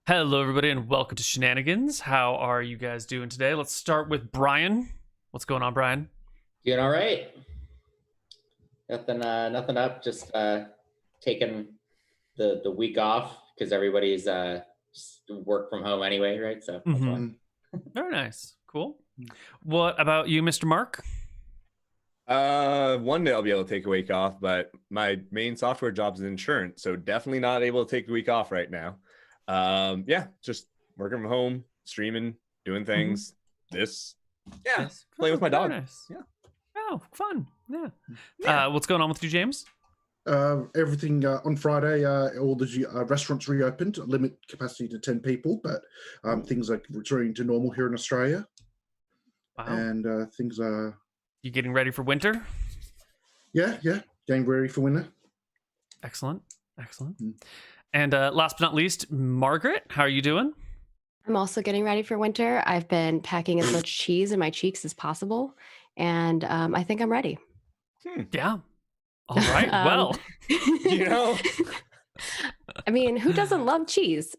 Hello, everybody, and welcome to Shenanigans. How are you guys doing today? Let's start with Bryan. What's going on, Bryan? Doing all right. Nothing up. Just taking the week off because everybody's just work from home anyway, right? So that's why. Very nice. Cool. What about you, Mr. Marc? One day I'll be able to take a week off, but my main software job is in insurance, so definitely not able to take a week off right now. Yeah, just working from home, streaming, doing things. Playing with my dog. Nice. Yeah. Oh, fun. Yeah. What's going on with you, James? Everything on Friday, all the restaurants reopened, limit capacity to 10 people, but things are returning to normal here in Australia. Wow. And things are... You getting ready for winter? Yeah, getting ready for winter. Excellent. And last but not least, Margaret, how are you doing? I'm also getting ready for winter. I've been packing as much cheese in my cheeks as possible, and I think I'm ready. Yeah. All right. Well, I mean, who doesn't love cheese?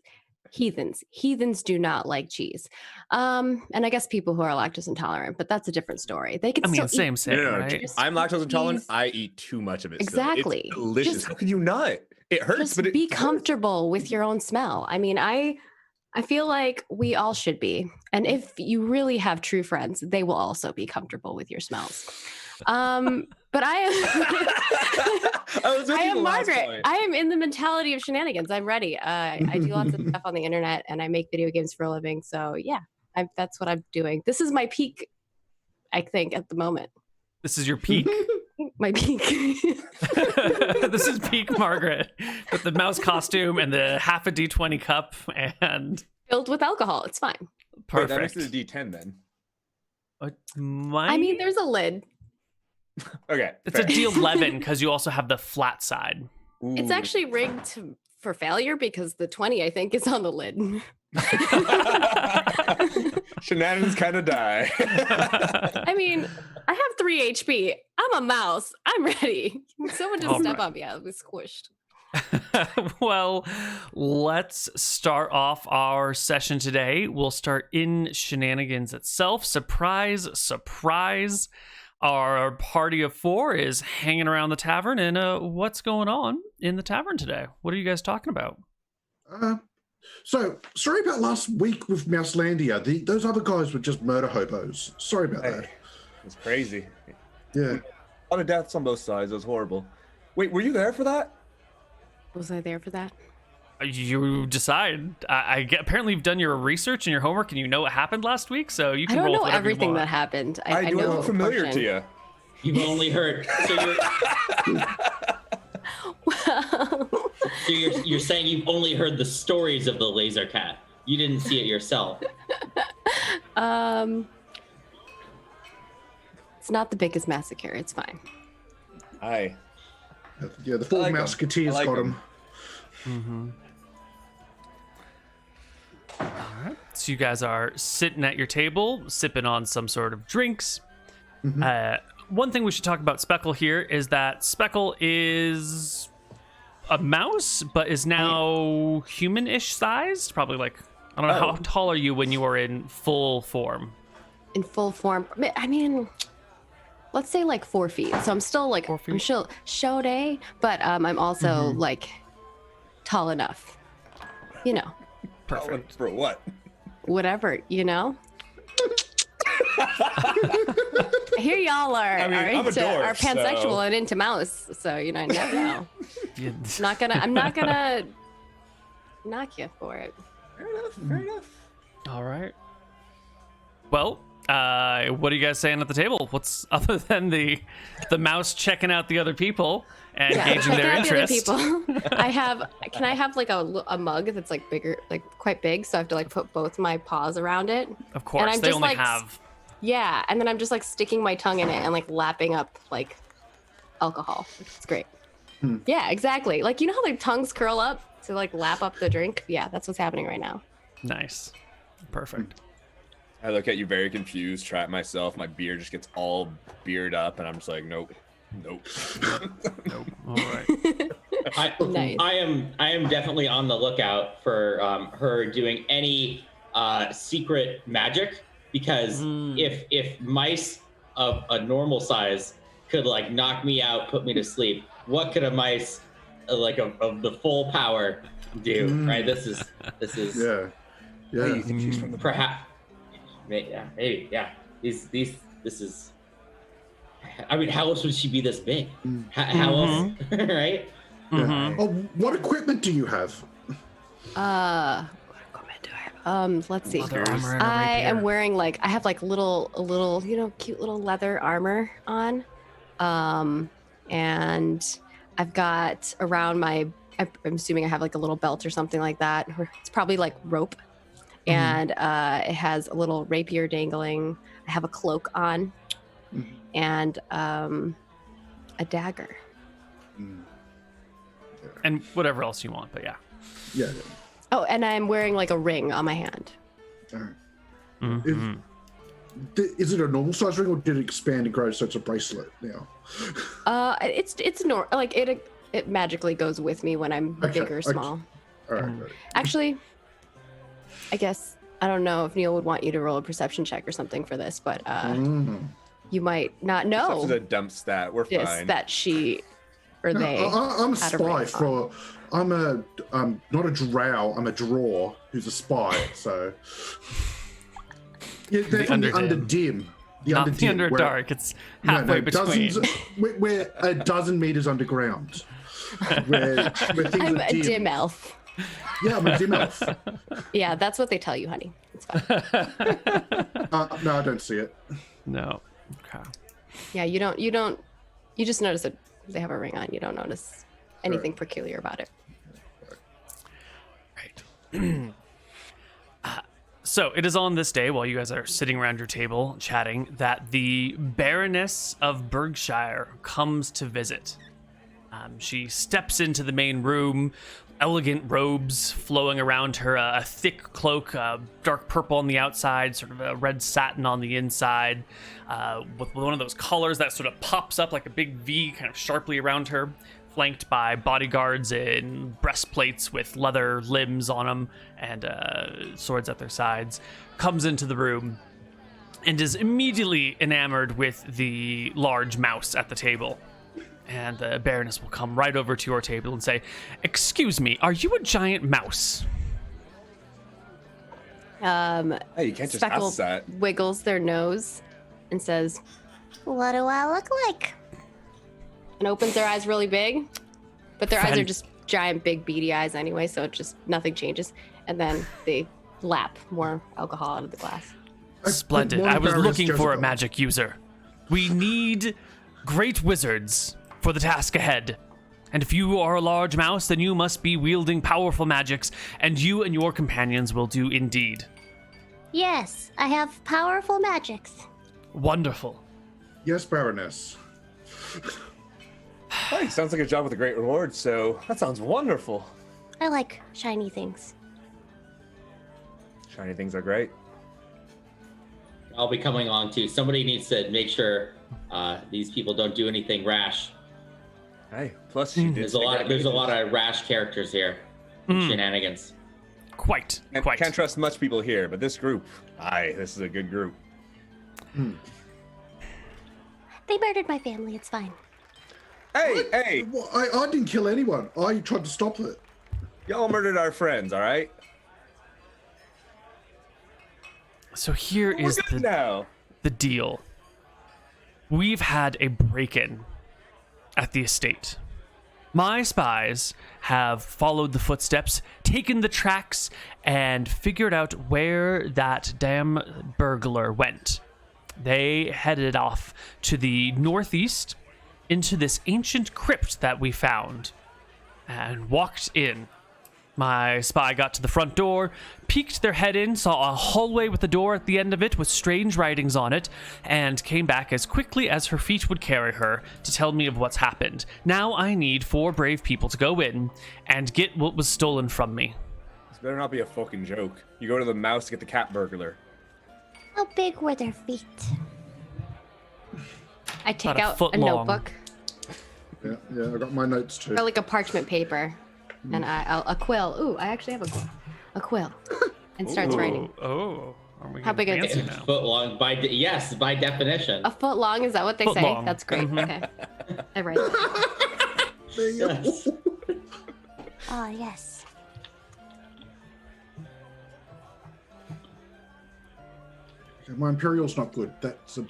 Heathens do not like cheese. And I guess people who are lactose intolerant, but that's a different story. They can still same, Yeah, right? I'm lactose intolerant. I eat too much of it. Exactly. It's delicious. How could you not? It hurts, Just but be comfortable with your own smell. I mean, I feel like we all should be. And if you really have true friends, they will also be comfortable with your smells. But I am Margaret. I am in the mentality of shenanigans. I'm ready. I do lots of stuff on the internet and I make video games for a living. So yeah, that's what I'm doing. This is my peak, I think, at the moment. This is your peak? My peak. This is peak Margaret with the mouse costume and the half a D20 cup and filled with alcohol. It's fine. Perfect. That makes it a D10 then. I mean, there's a lid. Okay. It's a D11 because you also have the flat side. Ooh. It's actually rigged for failure because the 20, I think, is on the lid. Shenanigans kind of die. I mean, I have 3 HP. I'm a mouse. I'm ready. Someone just step on me. I'll be squished. Well, let's start off our session today. We'll start in Shenanigans itself. Surprise. Our party of 4 is hanging around the tavern, and what's going on in the tavern today? What are you guys talking about? So, sorry about last week with Mouselandia. Those other guys were just murder hobos. Sorry about that. It was crazy. Yeah. A lot of deaths on both sides. It was horrible. Wait, were you there for that? Was I there for that? You decide. Apparently you've done your research and your homework, and you know what happened last week, so you can roll I don't with know whatever you everything want. that happened. I do know look familiar portion. to you. You've only heard. So you're saying you've only heard the stories of the laser cat. You didn't see it yourself. It's not the biggest massacre. It's fine. Aye. Yeah, the 4 Mouseketeers got him. Mm-hmm. All right. So you guys are sitting at your table, sipping on some sort of drinks. One thing we should talk about Speckle here is that Speckle is a mouse, but is now human-ish sized. Probably like, I don't know, how tall are you when you are in full form? In full form. I mean, let's say like 4 feet. So I'm still like, 4 feet? I'm still Shodé, but I'm also like tall enough. You know, Perfect. For what? whatever, you know? Here y'all are, I mean, I'm a dwarf, are pansexual so- and into mouse, so you know, I never know. Yeah. I'm not gonna knock you for it. Fair enough. All right. Well, what are you guys saying at the table? What's other than the mouse checking out the other people and gauging their interest? The other people. Can I have like a mug that's like bigger, like quite big, so I have to like put both my paws around it? Of course, And I'm they just, only like, have. Yeah, and then I'm just like sticking my tongue in it and like lapping up like alcohol. It's great. Yeah, exactly. Like, you know how like tongues curl up to like lap up the drink? Yeah, that's what's happening right now. Nice. Perfect. I look at you very confused, try it myself. My beard just gets all beard up, and I'm just like, nope. Nope. All right. Nice. I am definitely on the lookout for her doing any secret magic, because if mice of a normal size could like knock me out, put me to sleep, what could a mice like of the full power do? Right? This is Yeah. Hey, you think she's from the perhaps maybe this is. I mean, how else would she be this big? How else, right? Yeah. Oh, what equipment do you have? What equipment do I have? Let's see. Leather armor and a I rapier. am wearing like I have like a little, cute little leather armor on. And I've got around my I'm assuming I have like a little belt or something like that. It's probably like rope. And it has a little rapier dangling. I have a cloak on. And a dagger. And whatever else you want, but yeah. Yeah. Oh, and I'm wearing like a ring on my hand. All right. Is it a normal size ring, or did it expand and grow so it's a bracelet now? It's like it magically goes with me when I'm big or small. All right. Actually, I guess I don't know if Neal would want you to roll a perception check or something for this, but you might not know This is a dump stat. We're fine. that she or they. I'm a had spy ring for. I'm not a drow. I'm a draw who's a spy. So yeah, they're from the Underdim. Not the Underdark. It's halfway between. We're a dozen meters underground. Where things I'm are a dim elf. Yeah, I'm a dim elf. Yeah, that's what they tell you, honey. It's fine. No, I don't see it. No. Okay. Yeah, you just notice that they have a ring on. You don't notice anything peculiar about it. Right. So it is on this day, while you guys are sitting around your table chatting, that the Baroness of Berkshire comes to visit. She steps into the main room, elegant robes flowing around her, a thick cloak, dark purple on the outside, sort of a red satin on the inside, with one of those collars that sort of pops up like a big V kind of sharply around her, flanked by bodyguards in breastplates with leather limbs on them and swords at their sides, comes into the room and is immediately enamored with the large mouse at the table. And the Baroness will come right over to your table and say, "Excuse me, are you a giant mouse?" Hey, you can't just Speckle ask that. wiggles their nose and says, What do I look like? and opens their eyes really big, but their eyes are just giant, big, beady eyes anyway, so it just nothing changes. And then they lap more alcohol out of the glass. Splendid. I was looking for a magic user. We need great wizards for the task ahead. And if you are a large mouse, then you must be wielding powerful magics, and you and your companions will do indeed. Yes, I have powerful magics. Wonderful. Yes, Baroness. Hey, sounds like a job with a great reward, so that sounds wonderful. I like shiny things. Shiny things are great. I'll be coming on too. Somebody needs to make sure these people don't do anything rash. Hey, plus you did. There's a lot of rash characters here. Shenanigans. Quite. Can't trust much people here, but this group, this is a good group. They murdered my family, it's fine. Hey! Well, I didn't kill anyone. I tried to stop it. Y'all murdered our friends, all right? So here We're is good now. the deal. We've had a break-in at the estate. My spies have followed the footsteps, taken the tracks, and figured out where that damn burglar went. They headed off to the northeast into this ancient crypt that we found and walked in. My spy got to the front door, peeked their head in, saw a hallway with a door at the end of it with strange writings on it, and came back as quickly as her feet would carry her to tell me of what's happened. Now I need 4 brave people to go in and get what was stolen from me. This better not be a fucking joke. You go to the mouse to get the cat burglar. How big were their feet? I take About a out foot a long. notebook Yeah, I got my notes too. Or like a parchment paper, and a quill. Ooh, I actually have a quill, and starts writing. Oh. Are we How big getting is fancy it? now? Foot long yes, by definition. A foot long, is that what they Foot say? long. That's great. Okay. I write that. Yes. Oh, yes. Okay, my Imperial's not good. That's a...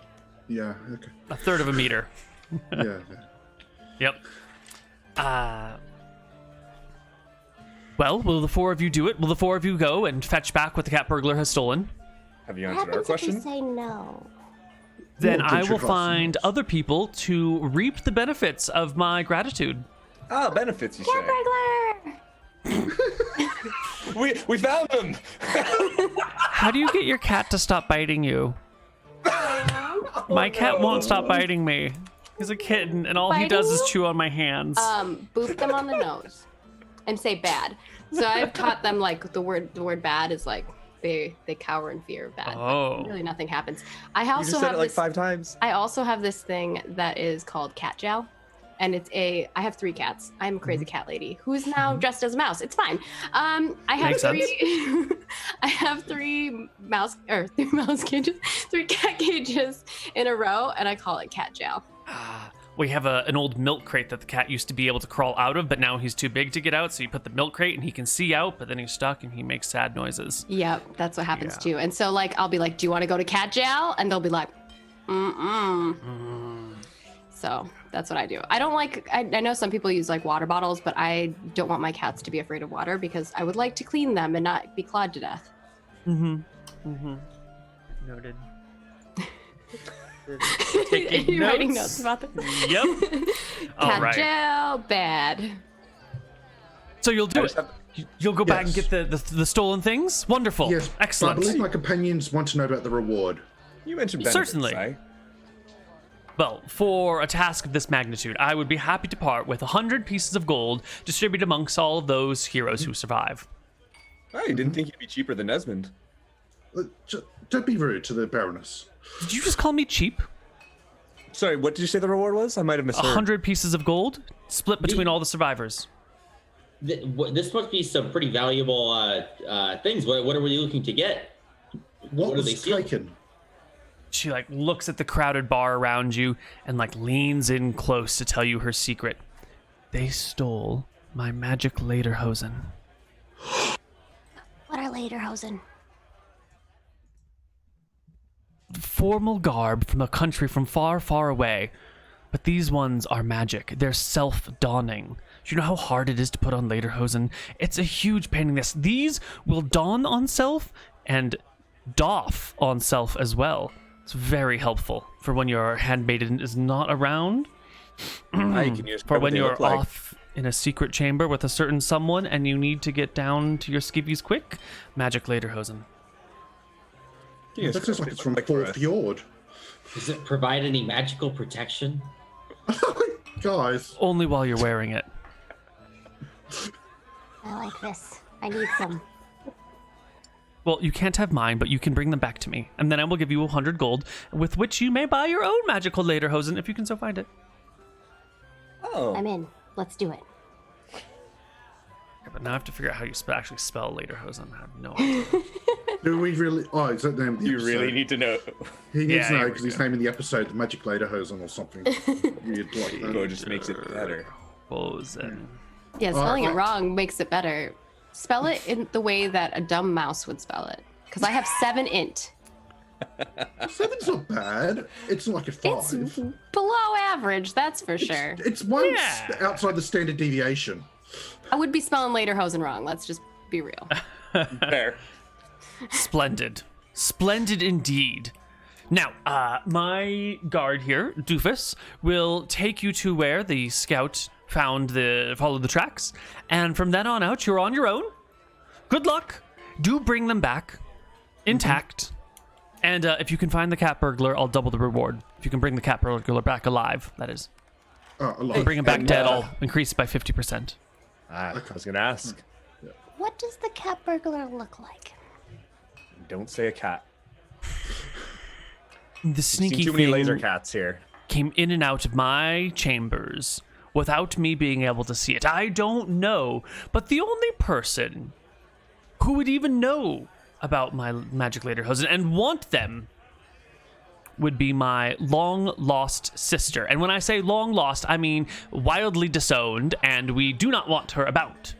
Yeah, okay. A third of a meter. Yeah. Yep. Well, will the four of you do it? Will the four of you go and fetch back what the cat burglar has stolen? Have you What answered our happens if we question? say no? Then Well, I get your will find costumes. other people to reap the benefits of my gratitude. Ah, benefits, you Cat say. burglar! We found them. How do you get your cat to stop biting you? My cat won't stop biting me. He's a kitten, and all he does Biting is you? chew on my hands. Boop them on the nose, and say bad. So I've taught them like the word bad is like they cower in fear of bad. Oh. Really, nothing happens. I You also just said have it like this. 5 times. I also have this thing that is called cat jowl. And I have 3 cats. I'm a crazy cat lady who's now dressed as a mouse. It's fine. I have Makes sense. 3. I have 3 mouse cages, 3 cat cages in a row, and I call it cat jowl. We have an old milk crate that the cat used to be able to crawl out of, but now he's too big to get out. So you put the milk crate and he can see out, but then he's stuck and he makes sad noises. Yep, that's what happens Yeah. too. And so like I'll be like, "Do you want to go to cat jowl?" And they'll be like, So that's what I do. I don't like. I know some people use like water bottles, but I don't want my cats to be afraid of water because I would like to clean them and not be clawed to death. Noted. You're writing notes about this. Yep. All Cat right. jowl, bad. So you'll do it. You'll go back and Yes. get the stolen things? Wonderful. Yes, Excellent. But I believe my companions want to know about the reward. You mentioned benefits, Certainly. eh? Well, for a task of this magnitude, I would be happy to part with 100 pieces of gold distributed amongst all of those heroes who survive. Oh, you didn't think you'd be cheaper than Esmond. Don't be rude to the Baroness. Did you just call me cheap? Sorry, what did you say the reward was? I might have misheard. 100 pieces of gold split between all the survivors. This must be some pretty valuable things. What are we looking to get? What are they was stealing? taken? She like looks at the crowded bar around you and like leans in close to tell you her secret. They stole my magic lederhosen. What are lederhosen? Formal garb from a country from far, far away. But these ones are magic. They're self-donning. Do you know how hard it is to put on lederhosen? It's a huge pain in this. These will don on self and doff on self as well. It's very helpful for when your handmaiden is not around. I can use For what when they you're look like. off in a secret chamber with a certain someone and you need to get down to your skivvies quick. Magic lederhosen. Can you That just sounds what like they it's from look like for Fourth us? Fjord. Does it provide any magical protection? Guys, Only while you're wearing it. I like this. I need some. Well, you can't have mine, but you can bring them back to me, and then I will give you 100 gold, with which you may buy your own magical lederhosen if you can so find it. Oh, I'm in. Let's do it. Yeah, but now I have to figure out how you actually spell lederhosen. I have no idea. do we really? Oh, is that the name of the you episode? really need to know. He needs Yeah, to know here because we he's go. naming the episode the Magic Lederhosen or something weird like Go that. just makes it better. Hosen. Yeah, spelling it right. wrong makes it better. Spell it in the way that a dumb mouse would spell it. Because I have 7 int. 7's not bad. It's not like a 5. It's below average, that's for sure. It's one Yeah. outside the standard deviation. I would be spelling lederhosen wrong. Let's just be real. Fair. Splendid. Splendid indeed. Now, my guard here, Doofus, will take you to where the scout followed the tracks, and from then on out, you're on your own. Good luck. Do bring them back intact. And if you can find the cat burglar, I'll double the reward. If you can bring the cat burglar back alive, that is. A lot. Bring him back And, dead, I'll increase it by 50%. I was gonna ask. What does the cat burglar look like? Don't say a cat. The Seen sneaky too many thing laser cats here. came in and out of my chambers without me being able to see it. I don't know, but the only person who would even know about my magic lederhosen and want them would be my long-lost sister. And when I say long-lost, I mean wildly disowned, and we do not want her about.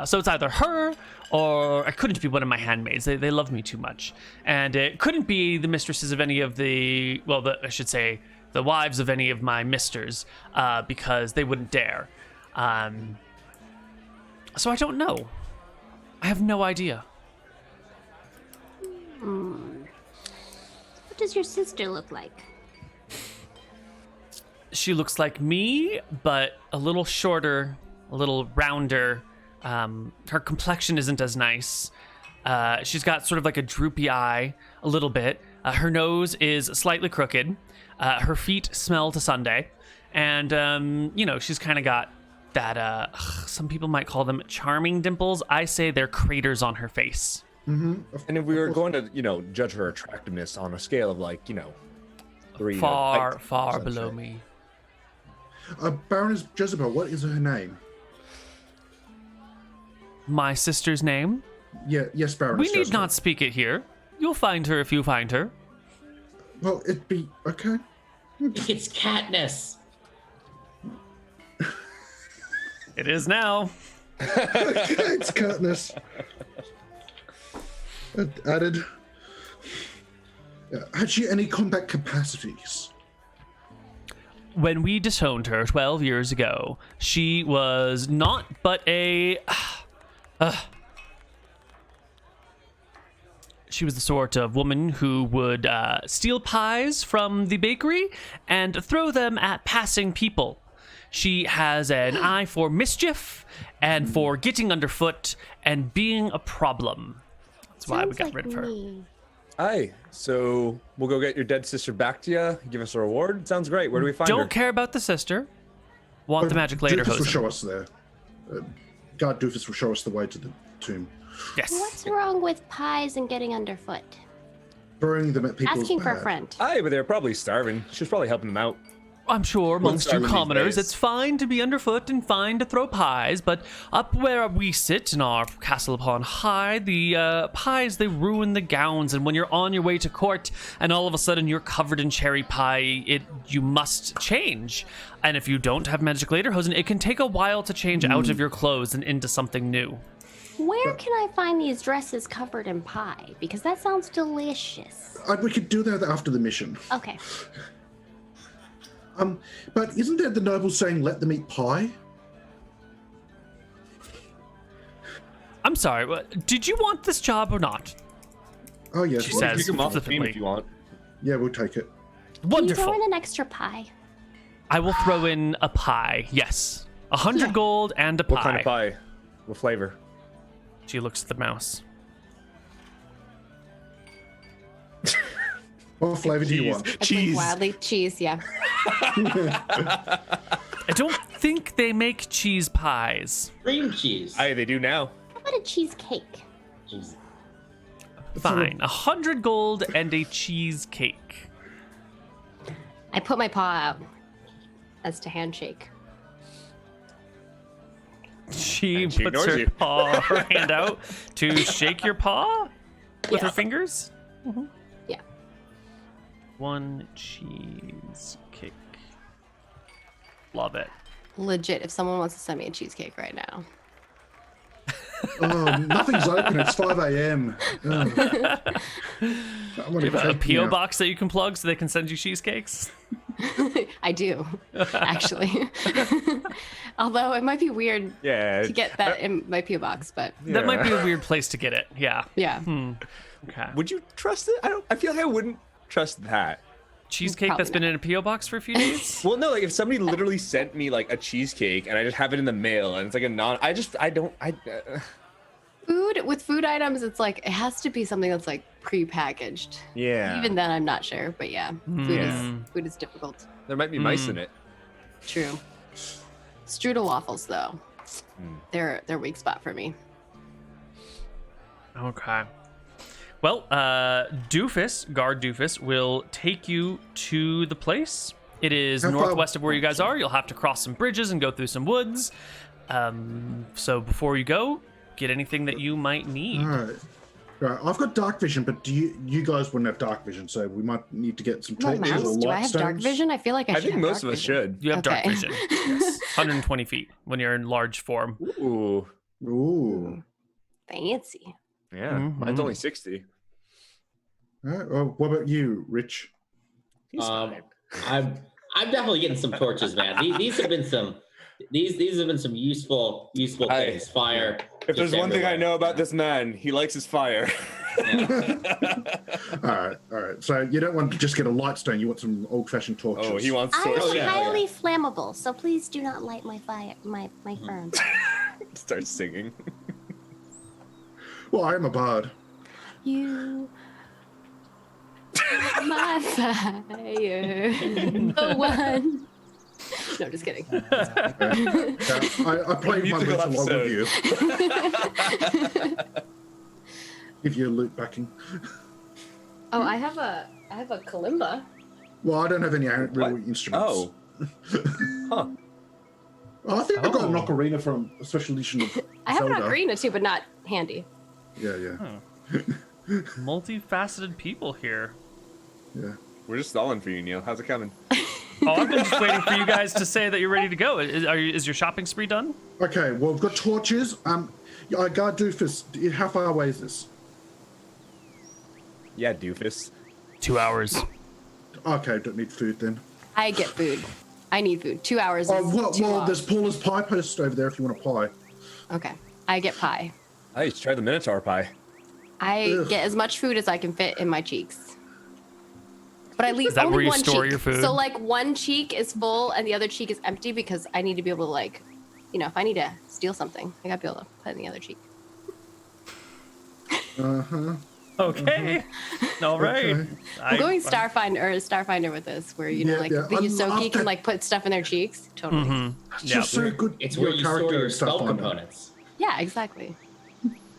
So it's either her, or it couldn't be one of my handmaids. They love me too much. And it couldn't be the mistresses of any of the, I should say, the wives of any of my misters, because they wouldn't dare. So I don't know. I have no idea. What does your sister look like? She looks like me, but a little shorter, a little rounder. Her complexion isn't as nice. She's got sort of like a droopy eye, a little bit. Her nose is slightly crooked. Her feet smell to Sunday. And, she's kind of got that, some people might call them charming dimples. I say they're craters on her face. And if we were going to, judge her attractiveness on a scale of 3. Far below me. Baroness Jezebel, what is her name? My sister's name? Yeah, yes, Baroness We need Jezebel. not speak it here. You'll find her if you find her. Well, it'd be okay. It's Katniss. It is now. It's Katniss. Added. Had she any combat capacities? When we disowned her 12 years ago, she was not but a... She was the sort of woman who would steal pies from the bakery and throw them at passing people. She has an eye for mischief and for getting underfoot and being a problem. That's why we got rid of her. Me. Aye, so we'll go get your dead sister back to you. Give us a reward. Sounds great. Where do we find her? Don't care about the sister. Want the magic Doofus will lederhosen. show us there. Guard Doofus will show us the way to the tomb. Yes. What's wrong with pies and getting underfoot? Throwing them at people. Asking for a friend. Aye, but they're probably starving. She was probably helping them out. I'm sure amongst you starving these commoners, days. it's fine to be underfoot and fine to throw pies, but up where we sit in our castle upon high, the pies, they ruin the gowns, and when you're on your way to court and all of a sudden you're covered in cherry pie, you must change. And if you don't have magic lederhosen, it can take a while to change out of your clothes and into something new. Where can I find these dresses covered in pie? Because that sounds delicious. We could do that after the mission. Okay. But isn't there the noble saying, "Let them eat pie"? I'm sorry, did you want this job or not? Oh yes. She well, says- You can mock the team specifically. if you want. Yeah, we'll take it. Can you Wonderful. throw in an extra pie? I will throw in a pie, yes. 100 Yeah. gold and a pie. What kind of pie? What flavor? She looks at the mouse. What flavor do you want? It's like wildly cheese, yeah. I don't think they make cheese pies. Cream cheese. Aye, they do now. How about a cheesecake? Jeez. Fine. 100 gold and a cheesecake. I put my paw out as to handshake. She And she puts ignores her you. her hand out to shake your paw with her Yes. fingers. Yeah. One cheesecake. Love it. Legit, if someone wants to send me a cheesecake right now. Oh, nothing's open. It's 5 a.m. A P.O. box that you can plug so they can send you cheesecakes. I do, actually. Although it might be weird Yeah. to get that in my P.O. box, but That might be Yeah. a weird place to get it. Yeah. yeah. Okay. Would you trust it? I feel like I wouldn't trust that. Cheesecake Probably that's been in a P.O. box for a few days? Well, no, like if somebody literally sent me like a cheesecake and I just have it in the mail and it's like Food items, it's like it has to be something that's like pre-packaged. yeah. Even then, I'm not sure, but yeah, food is difficult. there might be mice in it. True. Strudel waffles, though, they're weak spot for me. Okay. Well, Guard Doofus will take you to the place It is How far- northwest of where you guys are. You'll have to cross some bridges and go through some woods. So before you go, get anything that you might need. All right. Right, I've got dark vision, but do you guys wouldn't have dark vision, so we might need to get some My torches or mouse, do I light have dark stones. vision? I feel like I I should think have most dark of us vision. should. You have dark Okay. vision. Yes. 120 feet when you're in large form. Ooh, Ooh. Fancy. yeah. Mine's only 60. All right, well, what about you, Rich? He's fine. I'm definitely getting some torches, man. These have been some useful things. Fire. If there's just one thing I everywhere. know about this man, he likes his fire. Yeah. All right. So you don't want to just get a light stone. You want some old-fashioned torches. Oh, he wants I torches. am yeah, highly flammable, so please do not light my fire, my fern. Starts singing. Well, I am a bard. You My fire. The one. No, just kidding. I play my Musical lutes along with you. episode. Give you a loot backing. Oh, I have a kalimba. Well, I don't have any real What? instruments. Oh. Huh. Oh, I think I got an Oh. ocarina from a special edition of I have an Zelda. ocarina too, but not handy. Yeah. Multifaceted people here. We're just stalling for you, Neal. How's it coming? Oh, I've been just waiting for you guys to say that you're ready to go. Is your shopping spree done? Okay, well, we've got torches. I got doofus. How far away is this? Yeah, doofus. 2 hours. Okay, don't need food then. I get food. I need food. 2 hours Oh, is too well, long. there's Paula's pie post over there if you want a pie. Okay. I get pie. I used to try the Minotaur pie. I Ugh. get as much food as I can fit in my cheeks. But I leave Is that only where you one store cheek. your food? So like one cheek is full and the other cheek is empty because I need to be able to if I need to steal something, I gotta be able to put it in the other cheek. Okay. All right. Okay. I'm going Starfinder with this, where Yeah, the I Yosoki love can that. put stuff in their cheeks. Totally. It's Yeah. just so good. It's where you store character your and stuff spell on it. components. Yeah, exactly.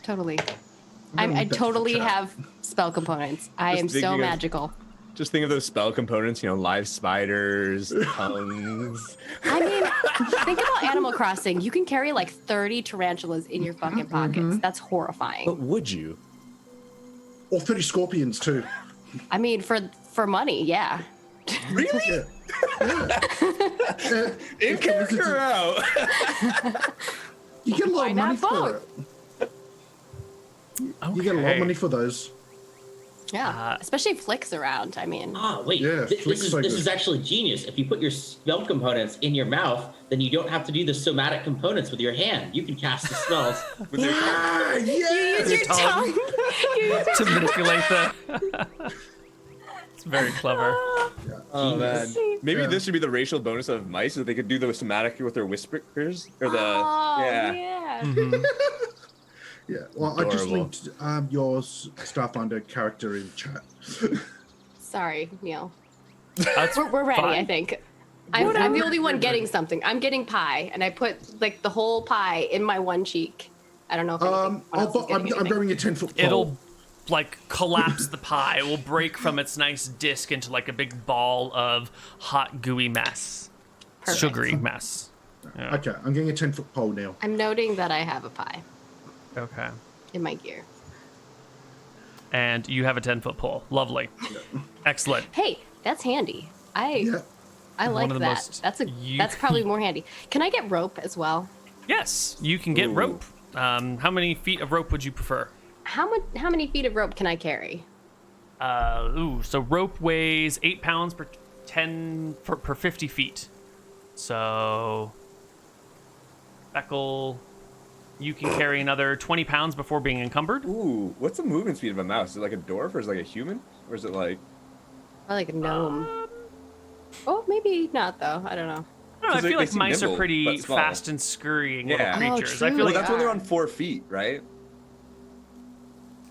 Totally. I'm gonna I leave that for totally chat. have spell components. I Just am so thinking of- magical. Just think of those spell components, live spiders, tongues. I mean, think about Animal Crossing. You can carry like 30 tarantulas in your fucking pockets. That's horrifying. But would you? Or 30 scorpions too. I mean, for money, yeah. Really? Yeah. In character out. You get a lot Why of not money for both? it. You get a lot Okay. of money for those. Yeah. Especially if Flick's around. I mean, Wait. Yeah, This Flick's so is good. actually genius. If you put your spell components in your mouth, then you don't have to do the somatic components with your hand. You can cast the spells with your tongue. Ah, yeah. use your tongue. You use your To manipulate the. It's very clever. Oh man. Maybe Yeah. this should be the racial bonus of mice, so they could do the somatic with their whispers or the Oh, yeah. Yeah. Well, I just Adorable. linked your Starfinder character in chat. Sorry, Neal. That's We're ready, fine. I think. I'm the only one getting something. I'm getting pie, and I put the whole pie in my one cheek. I don't know if anyone else is getting I'm anything. burying a 10-foot pole. It'll collapse the pie. It will break from its nice disc into a big ball of hot gooey mess. Perfect. Sugary mess. Yeah. Okay, I'm getting a 10-foot pole now. I'm noting that I have a pie Okay. in my gear. And you have a 10-foot pole. Lovely. Excellent. Hey, that's handy. Yeah. I like of the that. most That's probably more handy. Can I get rope as well? Yes, you can get Ooh. rope. How many feet of rope would you prefer? How many feet of rope can I carry? So rope weighs 8 pounds per 50 feet. So, Speckle, you can carry another 20 pounds before being encumbered. Ooh, what's the movement speed of a mouse? Is it like a dwarf or is it like a human? Or is it like Or like a gnome? Oh, maybe not though. I don't know. I don't know, I 'Cause feel they like seem mice are nimble, pretty but small. fast and scurrying Yeah. little Oh, creatures. true. I feel well, like that's when they're are. on 4 feet, right?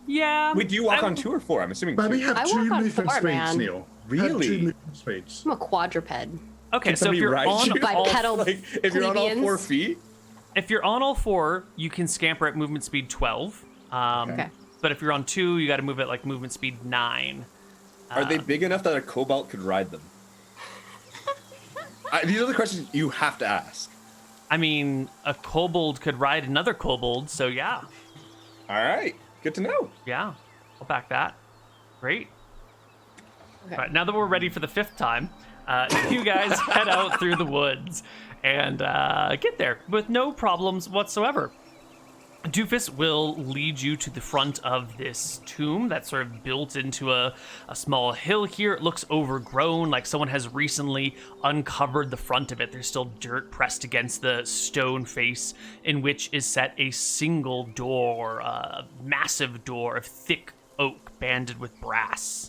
yeah. Wait, do you walk I- on 2 or 4? I'm assuming Maybe 2. have I two walk on movement four, speeds, man. Neil. Really? Have 2 movement speeds. I'm a quadruped. Okay, Can so if somebody you're ride on you? all Bipedal Like, if you're on all 4 plebeians. feet? If you're on all 4, you can scamper at movement speed 12. Okay. But if you're on 2, you got to move at movement speed 9. Are they big enough that a cobalt could ride them? These are the questions you have to ask. I mean, a kobold could ride another kobold, so yeah. All right. Good to know. Yeah, I'll back that. Great. Okay. All right, now that we're ready for the 5th time, you guys head out through the woods and get there with no problems whatsoever. Doofus will lead you to the front of this tomb that's sort of built into a small hill here. It looks overgrown, like someone has recently uncovered the front of it. There's still dirt pressed against the stone face, in which is set a single door, a massive door of thick oak banded with brass.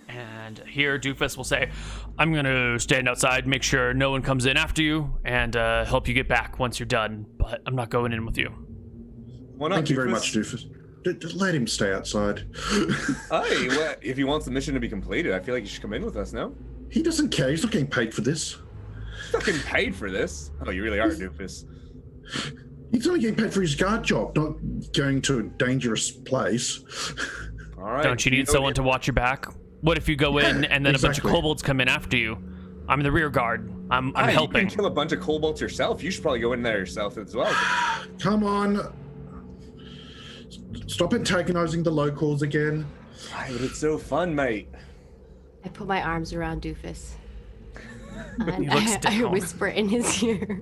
And here Doofus will say, I'm going to stand outside, make sure no one comes in after you, and help you get back once you're done. But I'm not going in with you. Why not, Thank you very Doofus? much, Doofus. Just let him stay outside. Hey, well, if he wants the mission to be completed, I feel like you should come in with us, no? He doesn't care. He's not getting paid for this. He's not getting paid for this. Oh, you really are, Doofus. He's only getting paid for his guard job, not going to a dangerous place. All right. Don't you need someone to watch your back? What if you go in and then a bunch of exactly. kobolds come in after you? I'm the rear guard. I'm You helping. can kill a bunch of kobolds yourself. You should probably go in there yourself as well. Come on. Stop antagonizing the locals again. But it's so fun, mate. I put my arms around Doofus. He And looks I down. whisper in his ear.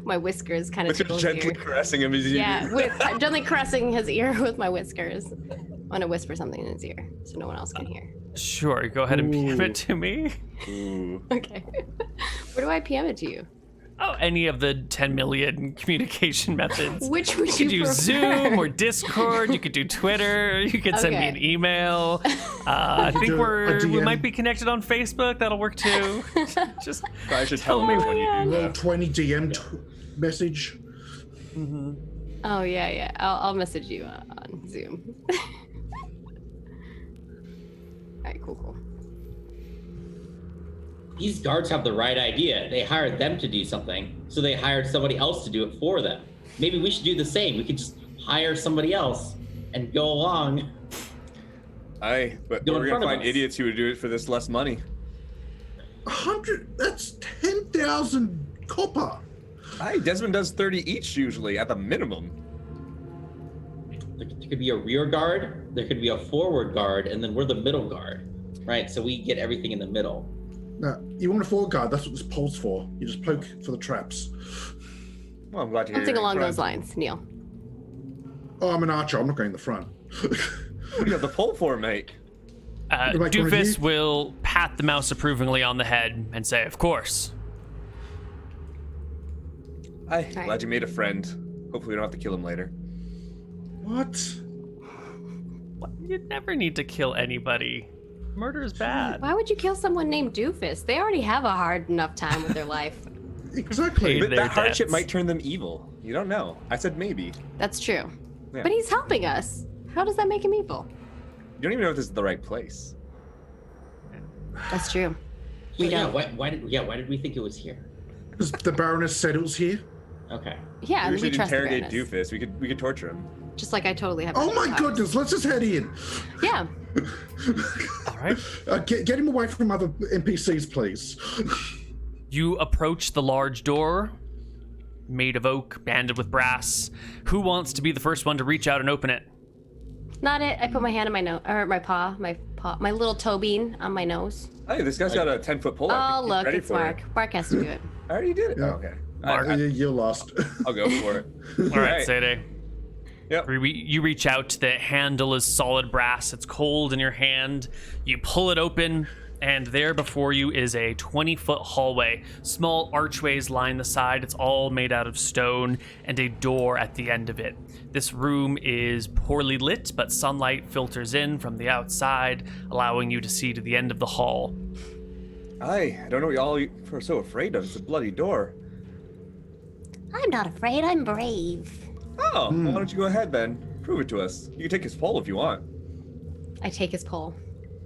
My whiskers kind of But tickle you're his gently ear. caressing him as you Yeah, I'm gently caressing his ear with my whiskers. I want to whisper something in his ear so no one else can hear. Sure, go ahead and PM it to me. Ooh. Okay. Where do I PM it to you? Oh, any of the 10 million communication methods. Which would You could you do prefer? Zoom or Discord. You could do Twitter. You could send me Okay. an email. I think do a we DM. might be connected on Facebook. That'll work too. Just I should tell me when you do Roll that. 20 DM message. Oh yeah. I'll message you on Zoom. All right, cool. These guards have the right idea. They hired them to do something, so they hired somebody else to do it for them. Maybe we should do the same. We could just hire somebody else and go along. Aye, but Go in we're front gonna of find us. idiots who would do it for this less money. 100, that's 10,000 copper. Aye, Desmond does 30 each usually at the minimum. There could be a rear guard, there could be a forward guard, and then we're the middle guard, right? So we get everything in the middle. No, you want a forward guard, that's what this pole's for. You just poke for the traps. Well, I'm glad to hear Something you're along friend. those lines, Neal. Oh, I'm an archer, I'm not going in the front. What do you have the pole for, mate? Like one of Doofus you? will pat the mouse approvingly on the head and say, of course. Aye, Right. glad you made a friend. Hopefully we don't have to kill him later. What? What? You never need to kill anybody. Murder is bad. Why would you kill someone named Doofus? They already have a hard enough time with their life. Exactly. Paid But their that hardship debts. might turn them evil. You don't know. I said maybe. That's true. Yeah. But he's helping us. How does that make him evil? You don't even know if this is the right place. That's true. So We yeah, don't. why did we think it was here? Because the Baroness said it was here. Okay. Yeah, We and we should trust the interrogate Baroness. Doofus. We could torture him. Just like I totally have. Oh my powers. goodness, let's just head in. Yeah. All right. Get him away from other NPCs, please. You approach the large door, made of oak, banded with brass. Who wants to be the first one to reach out and open it? Not it. I put my hand on my nose, or my paw, my little toe bean on my nose. Hey, this guy's got a 10-foot pole. Oh, He's look, ready it's for it. Marc. Marc has to do it. I already did it. Yeah. Oh, okay. Marc. You're lost. I'll go for it. All right, Sergej. Yep. You reach out. The handle is solid brass. It's cold in your hand. You pull it open, and there before you is a 20-foot hallway. Small archways line the side. It's all made out of stone, and a door at the end of it. This room is poorly lit, but sunlight filters in from the outside, allowing you to see to the end of the hall. I don't know what y'all are so afraid of. It's a bloody door. I'm not afraid, I'm brave. Oh, well, why don't you go ahead then? Prove it to us. You can take his pole if you want. I take his pole.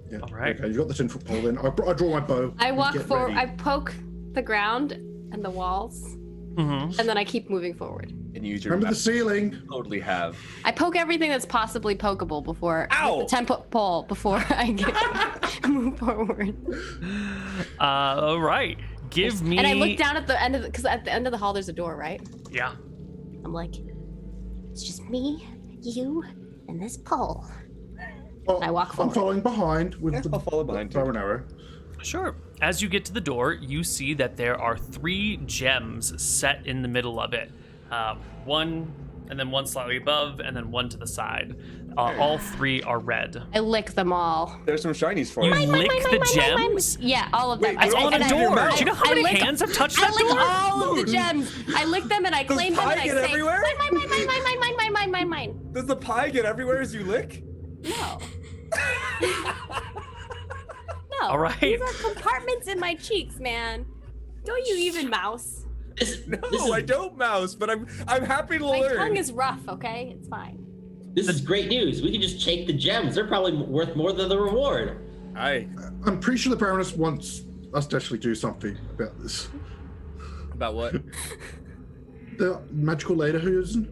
Yeah. All right. Okay, you got the 10-foot pole then. I draw my bow. I and walk get forward. ready. I poke the ground and the walls, Mm-hmm. and then I keep moving forward. And use your Remember the map. ceiling. You totally have. I poke everything that's possibly pokeable before Ow! with the 10-foot pole before I get move forward. All right. Give me. And I look down at the end of because at the end of the hall there's a door, right? Yeah. I'm like, it's just me, you, and this pole. Oh, I walk forward. I'm following behind with Yeah, the I'll follow behind bow too. and arrow. Sure. As you get to the door, you see that there are 3 gems set in the middle of it. One, and then one slightly above, and then one to the side. All 3 are red. I lick them all. There's some shinies for You you. lick the gems? Yeah, all of them. Wait, It's on a and door. mouth. Do you know how many lick- hands have touched I that lick door? all of the gems. I lick them and I claim them pie and I get say, everywhere? mine. Does the pie get everywhere as you lick? No. No. All right. These are compartments in my cheeks, man. Don't you even mouse? No, I don't mouse, but I'm happy to My learn. tongue is rough, okay? It's fine. This is great news. We can just take the gems. They're probably worth more than the reward. I'm pretty sure the Baroness wants us to actually do something about this. About what? The magical lederhosen.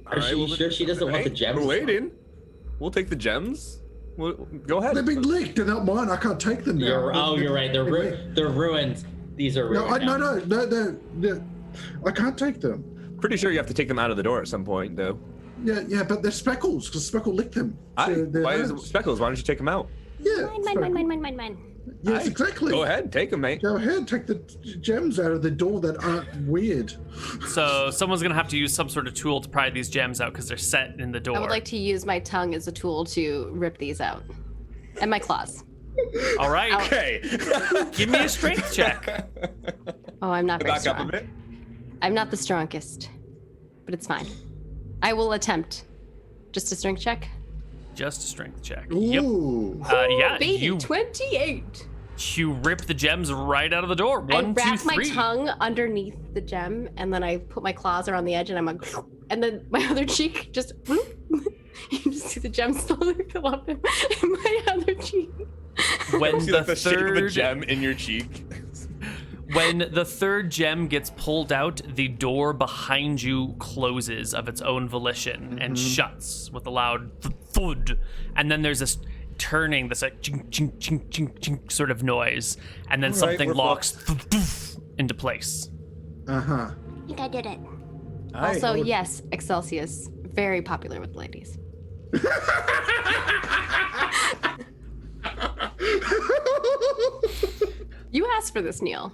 Are you sure she doesn't want the gems? We're waiting. We'll take the gems. Go ahead. They've been leaked. They're not mine. I can't take them now. You're right. They're ruined. These are ruined. No. I can't take them. Pretty sure you have to take them out of the door at some point, though. Yeah, but they're speckles because Speckle licked them. So they're Why is hers. it Speckles? Why don't you take them out? Yeah. Mine. Yes, exactly. Go ahead, take them, mate. Go ahead, take the gems out of the door that aren't weird. So someone's going to have to use some sort of tool to pry these gems out because they're set in the door. I would like to use my tongue as a tool to rip these out. And my claws. All right. Okay. Give me a strength check. Oh, I'm not very Back up a strong. bit. I'm not the strongest, but it's fine. I will attempt. Just a strength check. Just a strength check. Yep. Ooh. Yeah, Baby, 28. you rip the gems right out of the door. I One, two, wrap my three. tongue underneath the gem, and then I put my claws around the edge, and I'm like, and then my other cheek just, you just see the gem slowly fill up in my other cheek. When See the like the shape of a third gem in your cheek. When the third gem gets pulled out, the door behind you closes of its own volition and shuts with a loud thud. And then there's this turning, this like chink, chink, chink, chink, chink sort of noise. And then All right, something we're locks into place. Uh-huh. I think I did it. Also, yes, Excelsius, very popular with ladies. You asked for this, Neal.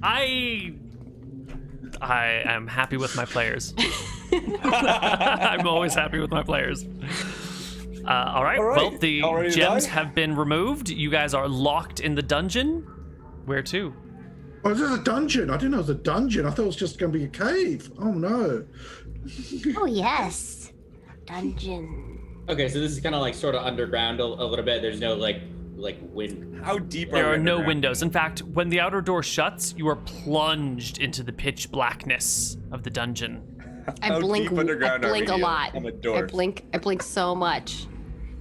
I am happy with my players. I'm always happy with my players. All right. Well, the All ready to gems die? have been removed. You guys are locked in the dungeon. Where to? Oh, this is a dungeon. I didn't know it was a dungeon. I thought it was just going to be a cave. Oh, no. Oh, yes. Dungeon. Okay, so this is kind of like sort of underground a little bit. There's no like wind. How deep There we are no underground? windows. In fact, when the outer door shuts, you are plunged into the pitch blackness of the dungeon. I How blink. deep I underground are blink we a lot. on the I door? blink so much.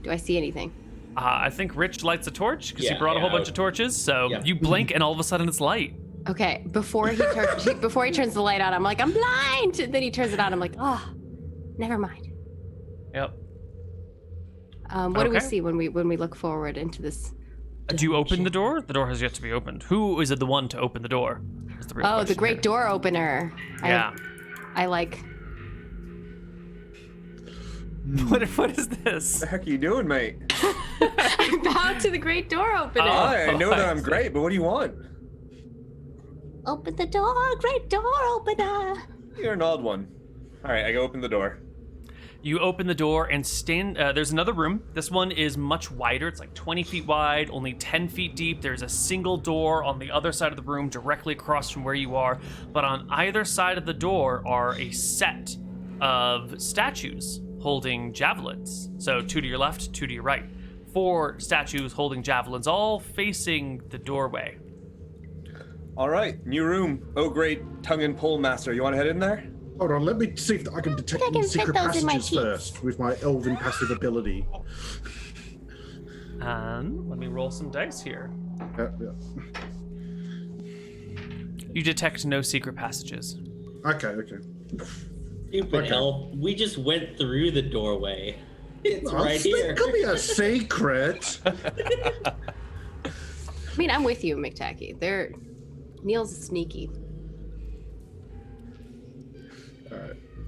Do I see anything? I think Rich lights a torch because he Yeah, brought a whole yeah. bunch of torches. So Yeah. you blink, and all of a sudden it's light. Okay, before he turns the light on, I'm like, I'm blind. And then he turns it on. I'm like, oh, never mind. Yep. What do we Okay. see when we look forward into this? Do you open the door? The door has yet to be opened. Who is the one to open the door? Is the real Oh, the question great here. door opener. Yeah. I like. What is this? What the heck are you doing, mate? I bow to the great door opener. Hi, I know that I I'm see. great, but what do you want? Open the door, great door opener. You're an odd one. All right, I go open the door. You open the door and stand. There's another room. This one is much wider. It's like 20 feet wide, only 10 feet deep. There's a single door on the other side of the room, directly across from where you are. But on either side of the door are a set of statues holding javelins. So 2 to your left, 2 to your right. 4 statues holding javelins, all facing the doorway. All right, new room. Oh, great, tongue and pole master. You want to head in there? Hold on, let me see if I can detect I can any fit secret those in my passages cheeks. first with my elven passive ability. And let me roll some dice here. Yeah. You detect no secret passages. Okay. Stupid Okay. elf. We just went through the doorway. It's right here. It could be a secret. I mean, I'm with you, McTacky. Neal's sneaky.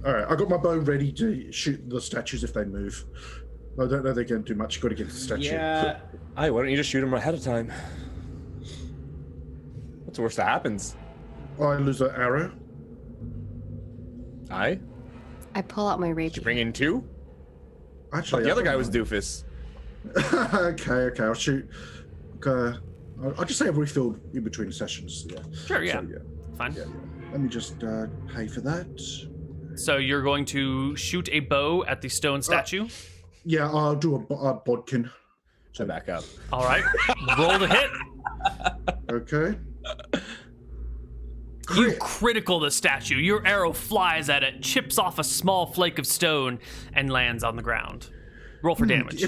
All right. I got my bow ready to shoot the statues if they move. I don't know they're going to do much good against the statue. Yeah. Aye, why don't you just shoot him ahead of time? What's the worst that happens? I lose an arrow. Aye? I pull out my Did rapier. you bring in 2? Actually, The I other guy don't was know. doofus. okay. I'll shoot. Okay. I'll just say I've refilled in between sessions. Yeah. Sure, yeah. So, Fine. Yeah. Let me just pay for that. So you're going to shoot a bow at the stone statue. Yeah, I'll do a bodkin. So back up. All right. Roll the hit. Okay. You critical the statue. Your arrow flies at it, chips off a small flake of stone, and lands on the ground. Roll for damage.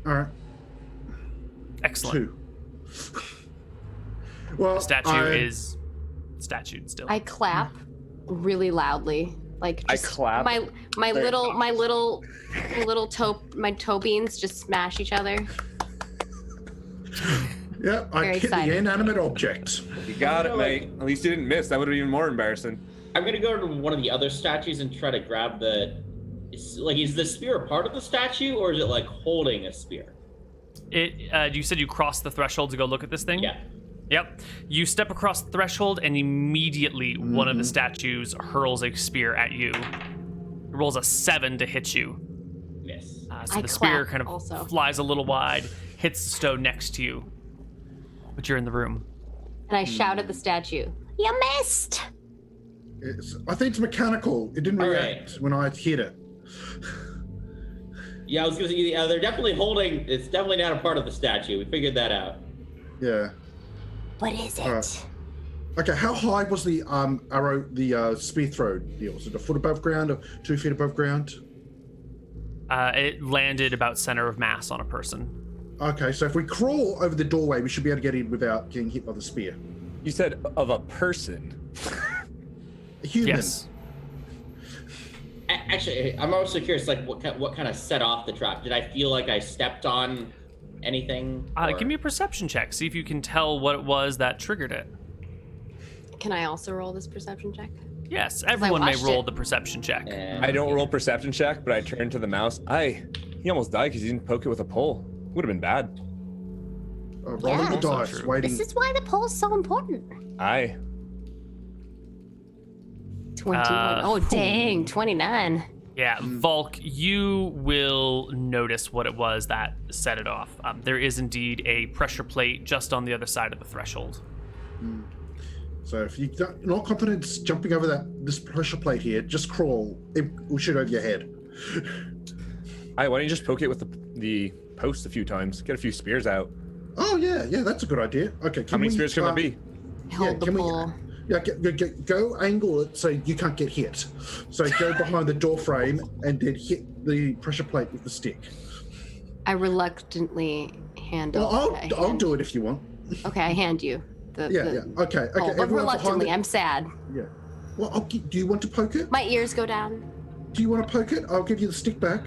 All right. Excellent. 2. Well, The statue is statued still. I clap really loudly, like I just clap. my little toe beans just smash each other. Yeah, I Very hit excited. the inanimate object. You got it, mate. At least you didn't miss. That would have been even more embarrassing. I'm gonna go to one of the other statues and try to grab the. Is the spear a part of the statue, or is it like holding a spear? You said you crossed the threshold to go look at this thing? Yeah. Yep. You step across the threshold, and immediately one of the statues hurls a spear at you. It rolls a 7 to hit you. Miss. So I the spear clap kind of also. flies a little wide, hits the stone next to you. But you're in the room. And I shout at the statue, "You missed!" I think it's mechanical. It didn't All react when I hit it. Yeah, I was gonna say they're definitely holding. It's definitely not a part of the statue. We figured that out. Yeah. What is it? Alright. Okay, how high was the arrow, the spear throw deal? Was it a foot above ground or 2 feet above ground? It landed about center of mass on a person. Okay, so if we crawl over the doorway, we should be able to get in without getting hit by the spear. You said of a person. A human. Yes. Actually, I'm also curious, like what kind of set off the trap? Did I feel like I stepped on anything? or- Give me a perception check. See if you can tell what it was that triggered it. Can I also roll this perception check? Yes, everyone may watched roll it. the perception check. I don't roll perception check, but I turn to the mouse. He almost died because he didn't poke it with a pole. Would have been bad. Rolling Yeah. the Also dice, true. waiting. This is why the poll's so important. Aye. 21. Oh, dang, 29. Yeah, Volk, you will notice what it was that set it off. There is indeed a pressure plate just on the other side of the threshold. So if you're not confident jumping over this pressure plate here, just crawl. It will shoot over your head. Aye, why don't you just poke it with the post a few times? Get a few spears out. Oh yeah, that's a good idea. Okay, How many spears can there be? Hold the can we- pole. Yeah, go angle it so you can't get hit. So go behind the door frame and then hit the pressure plate with the stick. I reluctantly handle. Well, I'll do it if you want. Okay, I hand you the. Yeah, the yeah. Okay. Oh, but everyone behind reluctantly, the- I'm sad. Yeah. Well, do you want to poke it? My ears go down. Do you want to poke it? I'll give you the stick back.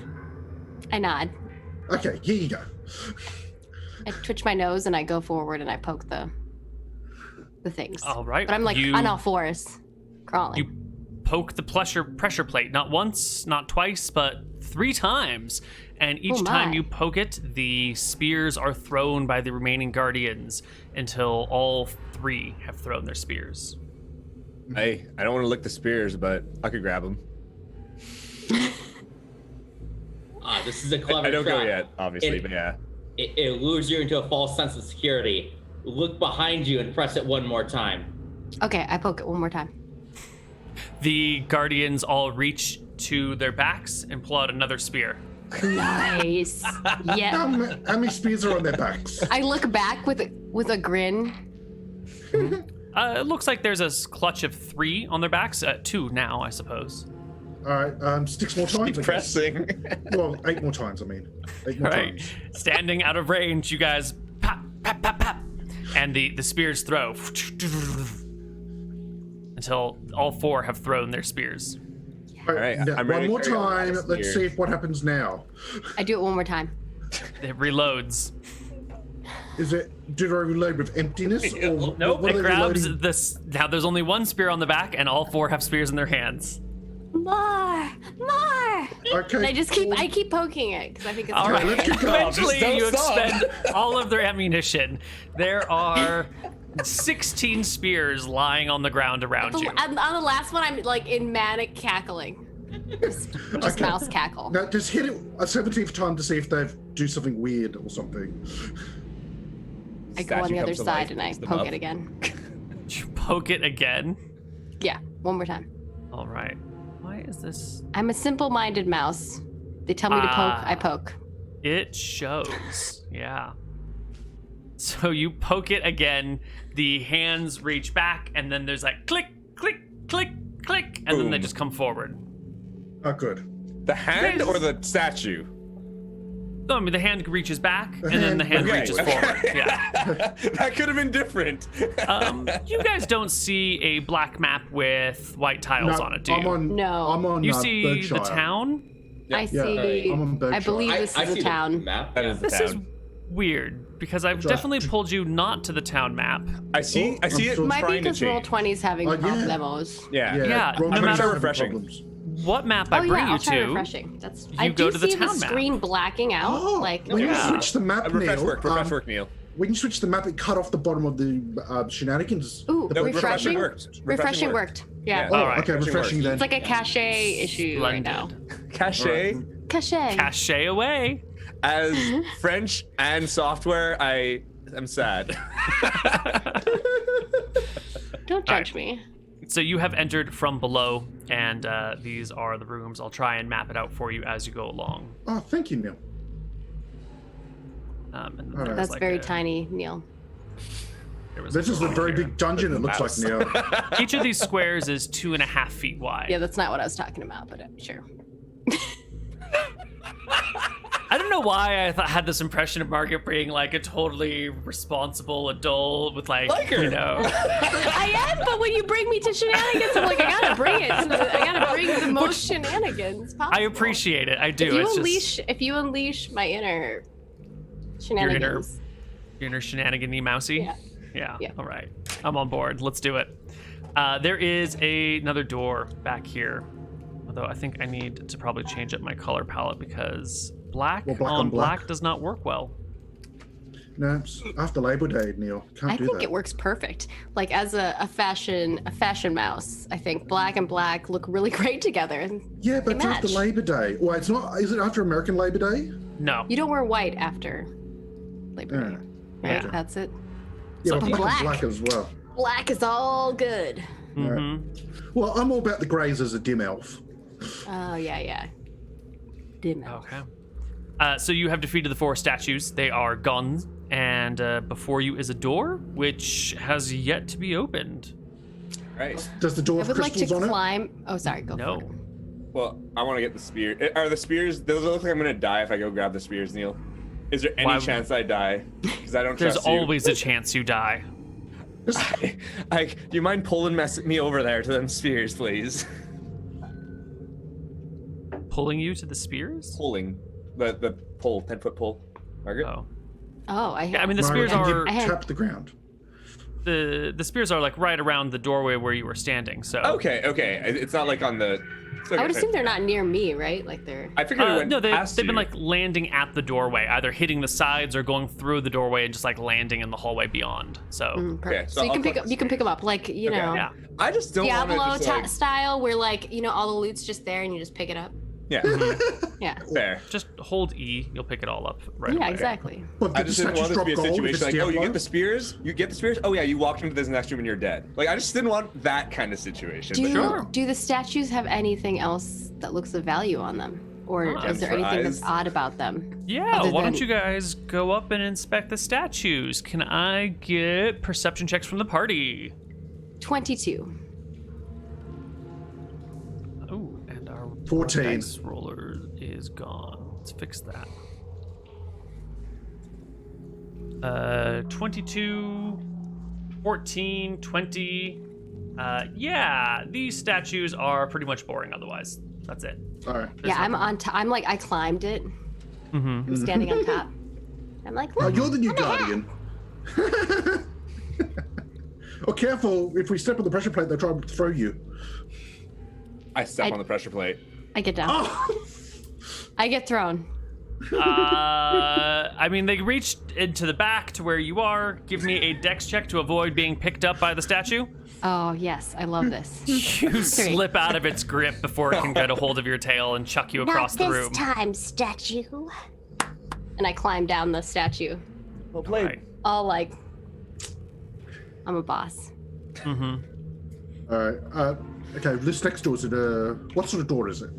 I nod. Okay, here you go. I twitch my nose and I go forward and I poke the things. All right. But I'm like you, on all fours, crawling. You poke the pressure plate, not once, not twice, but 3 times. And each Oh, time my. you poke it, the spears are thrown by the remaining guardians until all 3 have thrown their spears. Hey, I don't want to lick the spears, but I could grab them. This is a clever I don't trap. go yet, obviously, It- but yeah. It lures you into a false sense of security. Look behind you and press it one more time. Okay, I poke it one more time. The guardians all reach to their backs and pull out another spear. Nice. Yeah. How many spears are on their backs? I look back with a grin. It looks like there's a clutch of 3 on their backs. 2 now, I suppose. All right, 6 more times. I guess. Depressing. Well, 8 more times. I mean, 8 more All right. times. Standing out of range, you guys pop, pop, pop, pop. And the spears throw. Until all 4 have thrown their spears. All right, Now, I'm one ready to more carry on time. this Let's here. see if what happens now. I do it one more time. It reloads. Is it? Did I reload with emptiness? Or Nope, what it are they grabs reloading? this. Now there's only one spear on the back, and all 4 have spears in their hands. More! Okay. And I keep poking it because I think it's All right. let's keep going. Eventually, Just don't you stop. expend all of their ammunition. There are 16 spears lying on the ground around you. on the last one, I'm like in manic cackling. Just Okay. mouse cackle. Now, just hit it a 17th time to see if they do something weird or something. I go on Statue the other comes to life, side and I picks them poke up. it again. You poke it again. Yeah, one more time. All right. Why is this? I'm a simple-minded mouse. They tell me to poke, I poke. It shows. Yeah. So you poke it again. The hands reach back, and then there's like click, click, click, click, and then they Boom. just come forward. Oh, good. The hand or the statue? No, I mean the hand reaches back, and then the hand Okay, reaches okay. forward. Yeah. That could have been different. You guys don't see a black map with white tiles No, on it, do you? I'm on. No. I'm on. You see Berkshire. the town? I see. I'm on Berkshire. I believe this I is a see town. the map. That is the This is town. weird because I've Berkshire. definitely pulled you not to the town map. I see Oh, it I'm sure- Might be trying to because roll change. 20's having Oh, yeah. problemos. Yeah. Yeah, Roman no numerals matter- have refreshing. problems. What map I Oh bring yeah, you I'll try to? refreshing. That's. you I go do to the see the town map. screen blacking out. Oh, like when you Yeah. switch the map, Refresh Neal, work, Neil. when you switch the map, it cut off the bottom of the shenanigans. Ooh, The No, Berkshire. refreshing. worked. Refreshing worked. Yeah. Oh, All right. okay, refreshing then. It's like a cache issue right now. Cachet. Cache. Cache away. As French and software, I am sad. Don't judge me. So you have entered from below, and these are the rooms. I'll try and map it out for you as you go along. Oh, thank you, Neil. And All right. there's That's like very a- tiny, Neil. there was This is a door very here. big dungeon, it looks like, Neil. Each of these squares is 2.5 feet wide. Yeah, that's not what I was talking about, but sure. I don't know why I had this impression of Margaret being like a totally responsible adult with like her. you know. I am, but when you bring me to shenanigans, I'm like, I gotta bring it. I gotta bring the most shenanigans possible. I appreciate it. I do. If you It's unleash, just if you unleash my inner shenanigans, your inner shenanigan-y mousy. Yeah. Yeah. All right. I'm on board. Let's do it. There is another door back here. Although I think I need to probably change up my color palette because black, Well, black on on black black. does not work well. No, it's after Labor Day, Neil. Can't I do think that. it works perfect. Like as a fashion mouse, I think black and black look really great together. Yeah, but it's They after match. Labor Day. Well, it's not. Is it after American Labor Day? No. You don't wear white after Labor Day, right? Yeah. That's it. Yeah, So but black black. is black as well. Black is all good. Mhm. Well, I'm all about the greys as a dim elf. Oh yeah. Dim elf. Okay. So you have defeated the 4 statues. They are gone, and before you is a door which has yet to be opened. Right. Does the door I have would like crystals to on it? climb. Oh, sorry. Go No. for it. Well, I want to get the spear. Are the spears? Does it look like I'm gonna die if I go grab the spears, Neil? Is there any Why- chance I die? Because I don't There's trust you. always a chance you die. Do you mind pulling me over there to them spears, please? Pulling you to the spears? Pulling the pole, 10-foot pole. Margaret. Oh. Oh, I. Yeah, I mean the Margaret, spears can are you I had- tap the ground. the spears are like right around the doorway where you were standing. So Okay. It's not like on the. it's I would okay. assume they're not near me, right? Like they're. I figured it went no, they've past been you. like landing at the doorway, either hitting the sides or going through the doorway and just like landing in the hallway beyond. So Perfect. so So you I'll can pick collect up. You can pick them up, like you Okay. know, yeah, I just don't want Diablo to just like, style, where like all the loot's just there and you just pick it up. yeah, Yeah. fair. just hold E, you'll pick it all up right Yeah, away. exactly. Well, I did the just didn't statues want this to drop be a gold if situation it's like, oh, you Diablo? get the spears? You get the spears? Oh yeah, you walked into this next room and you're dead. Like I just didn't want that kind of situation. but Do the statues have anything else that looks of value on them, or Oh, is there gems for anything that's eyes. odd about them? Yeah, Other why don't than- you guys go up and inspect the statues? Can I get perception checks from the party? 22. Oh, and our 14. dice roller is gone. Let's fix that. 22, 14, 20. Yeah, these statues are pretty much boring otherwise. That's it. All right. Yeah, I'm on top. I'm like, I climbed it. I'm standing on top. I'm like, Oh, look, you're the new I'm a hat. guardian. Oh, careful! If we step on the pressure plate, they'll try to throw you. I step on the pressure plate. I get down. Oh! I get thrown. I mean, they reached into the back to where you are. Give me a dex check to avoid being picked up by the statue. Oh, yes. I love this. You slip out of its grip before it can get a hold of your tail and chuck you across the Not room. this time, statue. And I climb down the statue. Well played. Right. All like, I'm a boss. Mm-hmm. All right. Okay, this next door is what sort of door is it?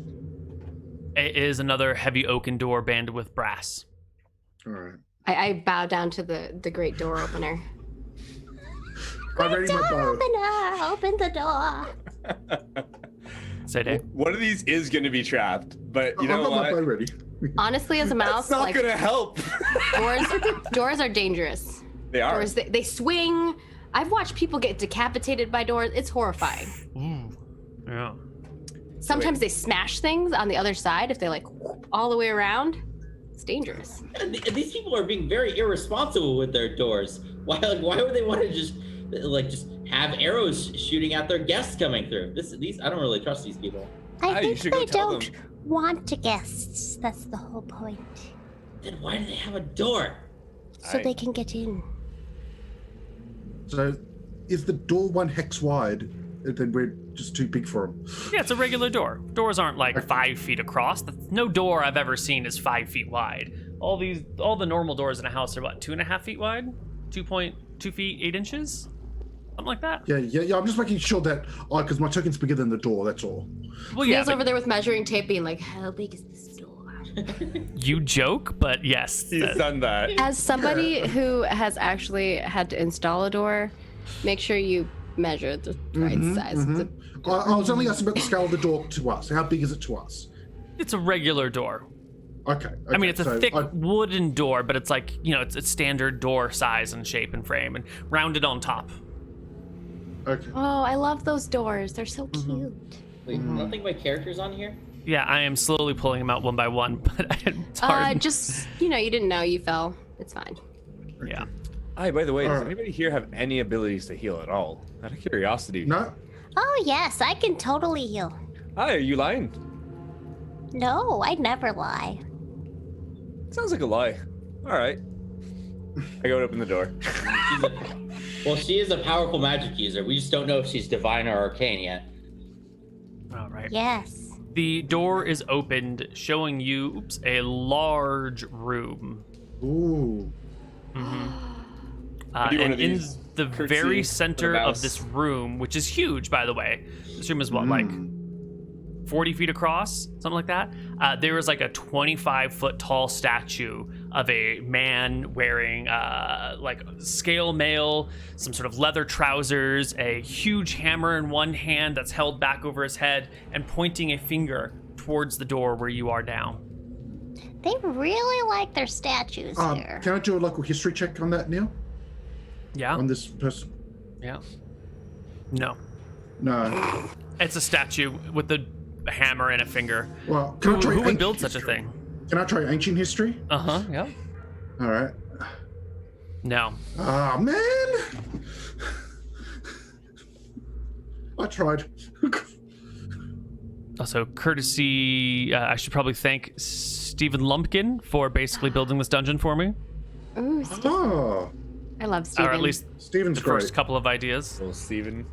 It is another heavy oaken door banded with brass. All right. I bow down to the great door opener. I'm ready my bow. Open the door. Say, Dave. One of these is going to be trapped, but you know I've got my bow what? ready. Honestly, as a mouse, It's not like going to help. doors are dangerous. They are. Doors, they swing. I've watched people get decapitated by doors. It's horrifying. Ooh. Yeah. Sometimes they smash things on the other side if they like whoop all the way around. It's dangerous. And these people are being very irresponsible with their doors. Why would they want to just have arrows shooting at their guests coming through? These I don't really trust these people. I you think should go they tell don't want guests. That's the whole point. Then why do they have a door? So they can get in. So, is the door 1 hex wide? And then we're just too big for them. Yeah, it's a regular door. Doors aren't like 5 feet across. No door I've ever seen is 5 feet wide. All the normal doors in a house are what, 2.5 feet wide? 2.2 feet 8 inches? Something like that. Yeah. I'm just making sure that because my token's bigger than the door. That's all. Well, yeah, Neal's but over there with measuring tape, being like, "How big is this door?" you joke, but yes. He's done that. As somebody who has actually had to install a door, make sure you measure the right size. Of the I was only asking about the scale of the door to us. How big is it to us? It's a regular door. Okay. I mean, it's a so thick wooden door, but it's like, it's a standard door size and shape and frame and rounded on top. Okay. Oh, I love those doors. They're so cute. Wait, nothing my character's on here? Yeah, I am slowly pulling them out one by one, but it's hard. Just, you didn't know you fell. It's fine. Yeah. Hi, by the way, does Alright. anybody here have any abilities to heal at all? Out of curiosity. No. Oh, yes, I can totally heal. Hi, are you lying? No, I never lie. Sounds like a lie. All right. I go to open the door. Well, she is a powerful magic user. We just don't know if she's divine or arcane yet. All right. Yes. The door is opened, showing you a large room. Ooh. do you And want of in these? the Curtsy very for the center of mouse. this room, which is huge, by the way, this room is what, like 40 feet across, something like that. There is like a 25-foot tall statue of a man wearing like scale mail, some sort of leather trousers, a huge hammer in one hand that's held back over his head, and pointing a finger towards the door where you are now. They really like their statues here. Can I do a local history check on that, Neal? Yeah? On this person? Yeah. No. No. It's a statue with a hammer and a finger. Well, can I try Who would ancient build such a history? thing? Can I try ancient history? Uh-huh, yeah. All right. No. Ah, man. I tried. Also, courtesy, I should probably thank Stephen Lumpkin for basically building this dungeon for me. Ooh, Oh, I love Steven. Or at least Steven's the great. first couple of ideas, Little Steven.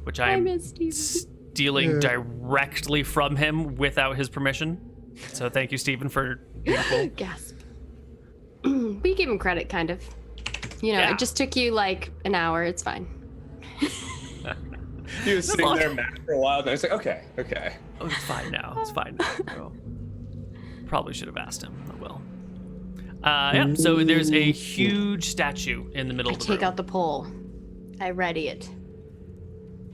which I I am miss Steven. stealing Yeah. directly from him without his permission. So thank you, Stephen, for beautiful. Gasp. We give him credit, kind of. Yeah. It just took you like an hour. It's fine. He was sitting luck. there mad for a while, and I was like, okay. Oh, it's fine now. It's fine now. Oh. Probably should have asked him. I will. Yeah, so there's a huge statue in the middle I of the take room. out the pole. I ready it.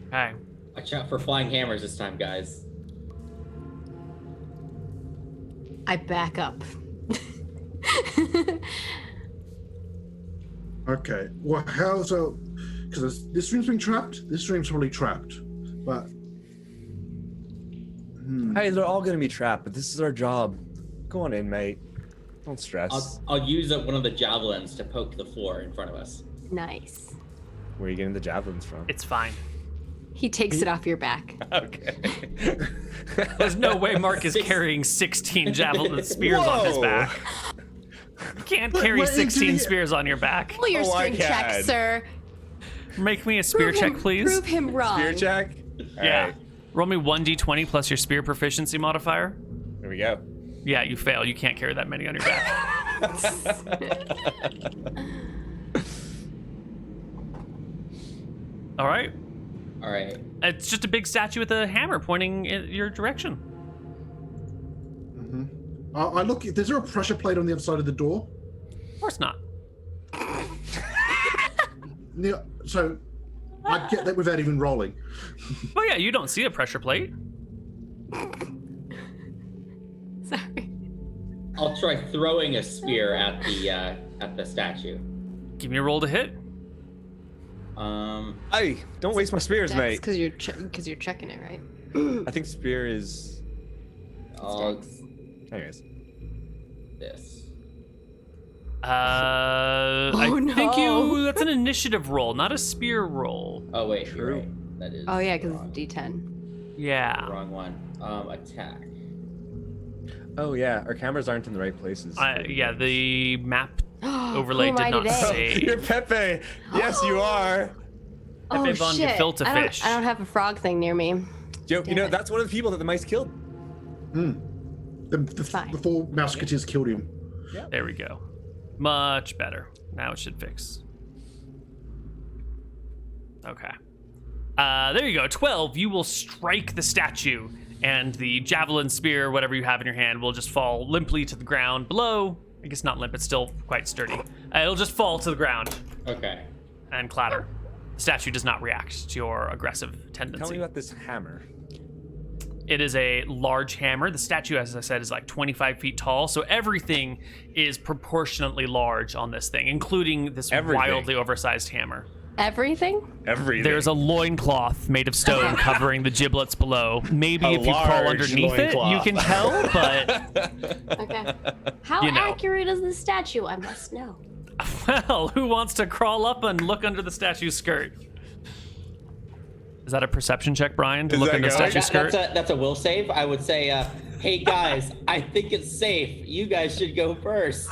Okay. Watch out for flying hammers this time, guys. I back up. Okay. Well, how so? because this room's been trapped. This room's probably trapped, but. Hey, they're all gonna be trapped, but this is our job. Go on in, mate. Don't stress. I'll use one of the javelins to poke the floor in front of us. Nice. Where are you getting the javelins from? It's fine. He takes it off your back. Okay. There's no way Marc is carrying 16 javelin spears on his Whoa. back. You can't carry 16 spears on your back. Pull your Oh, I string check, can. sir. Make me a spear check, please. Prove him wrong. Spear check? Yeah. Alright, Roll me 1d20 plus your spear proficiency modifier. here we go. Yeah, you fail. You can't carry that many on your back. All right. All right. It's just a big statue with a hammer pointing in your direction. I look. Is there a pressure plate on the other side of the door? Of course not. Neal, so I get that without even rolling. Oh yeah, you don't see a pressure plate. Sorry. I'll try throwing a spear at the statue. Give me a roll to hit. Hey, don't waste my spears, mate. Because you're checking it, right? I think spear is. I'll Anyways. this. I no. think that's an initiative roll, not a spear roll. Oh wait, you're True. right. That is. Oh yeah, because wrong. it's D10. Yeah. Wrong one. Attack. Oh yeah, our cameras aren't in the right places. Yeah, the map overlay Who am did I not today? say. You're Pepe. Yes, you are. Oh Pepe von shit! Gefilte I fish. don't have a frog thing near me. Yo, you know it. that's one of the people that the mice killed. The Fine. 4 musketeers killed him. There we go. Much better. Now it should fix. Okay. There you go. 12. You will strike the statue, and the javelin spear, whatever you have in your hand, will just fall limply to the ground below. I guess not limp. It's still quite sturdy. It'll just fall to the ground Okay. and clatter. The statue does not react to your aggressive Tell me tendency. about this hammer. It is a large hammer. The statue, as I said, is like 25 feet tall, so everything is proportionately large on this thing, including this Everything. wildly oversized hammer. Everything? Everything. There's a loincloth made of stone covering the giblets below. Maybe A if you crawl large underneath it, you loincloth. can tell, but Okay. How You know. accurate is the statue? I must know. well, who wants to crawl up and look under the statue's skirt? Is that a perception check, Brian, to Is look that under the going? statue's skirt? That's a will save. I would say, hey guys, I think it's safe. You guys should go first.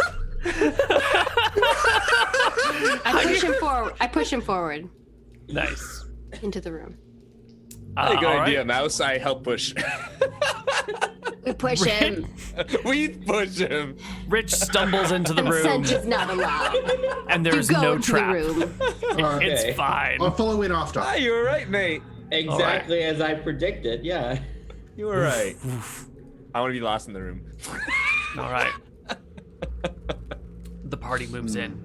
I push him forward Nice. into the room. Good all right. idea, Mouse. I help push. We push him. We push him. Rich stumbles into the room, Consent is not allowed. and You there's go no to trap. the room. Okay. It's fine. I'll follow in after. Ah, you were right, mate. Exactly as I predicted. Yeah. You were right. I want to be last in the room. All right. The party moves in.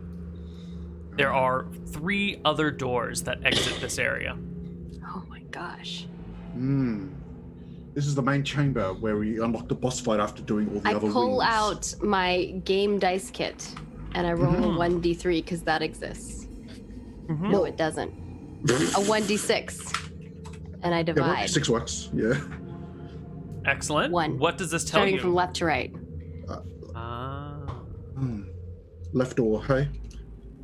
There are 3 other doors that exit this area. Oh my gosh. This is the main chamber where we unlock the boss fight after doing all the I other pull rings. out my game dice kit and I roll a 1d3 because that exists. No, it doesn't. A 1d6. And I Yeah, divide. 6 works. Yeah. Excellent. 1. What does this tell Starting you? from left to right. Left door. Hey.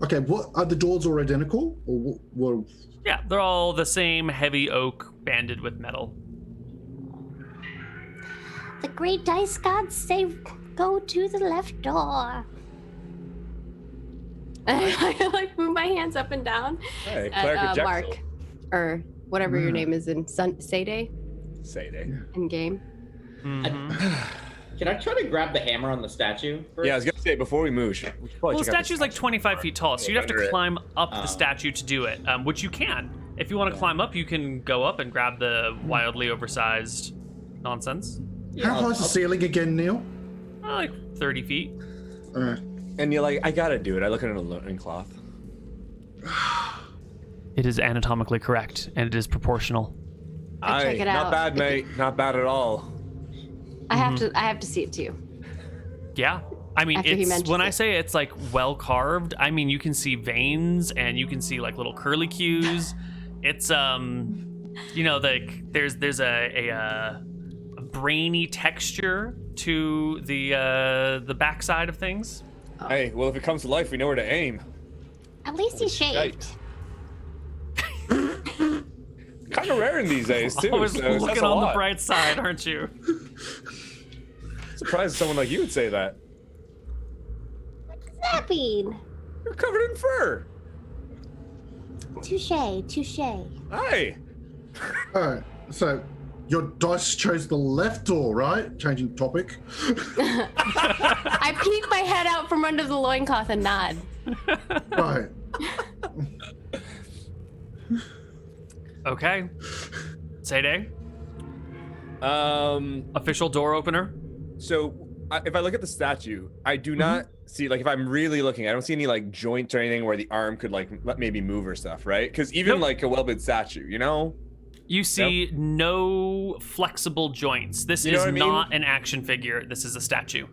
Okay. What are the doors all identical, or what? Yeah, they're all the same heavy oak banded with metal. The great dice gods say go to the left door. I like move my hands up and down Hey, at Cleric of Marc, Jexel. or whatever your name is in Sede Say they. in game. Can I try to grab the hammer on the statue first? Yeah, I was gonna say before we move. We should probably Well, the check out statue's like 25 feet tall, so you'd have to Under it. climb up the statue to do it, which you can. If you want to climb up, you can go up and grab the wildly oversized nonsense. Yeah, How high is the ceiling again, Neal? Like 30 feet. And you're like, I gotta do it. I look at a loincloth. It is anatomically correct, and it is proportional. I check it Not out. bad, mate. Not bad at all. I have to see it too. Yeah. I mean, After he it's mentions when I it. say it's like well carved, I mean you can see veins and you can see like little curlicues. It's you know, like there's a brainy texture to the backside of things. Hey, well, if it comes to life, we know where to aim. At least he shaved. Kind of rare in these days too. Always so that's looking a on the lot. bright side, aren't you? Surprised someone like you would say that. What's that mean? You're covered in fur. Touche, touche. Hey. Alright, so your dice chose the left door, right? Changing topic. I peek my head out from under the loincloth and nod. Right. Okay. Sayday, Um. official door opener. So if I look at the statue, I do not see, like, if I'm really looking, I don't see any like joints or anything where the arm could like maybe move or stuff, right? Because even Nope. like a well-built statue, you know. You see no flexible joints. This You know is what I mean? not an action figure. This is a statue.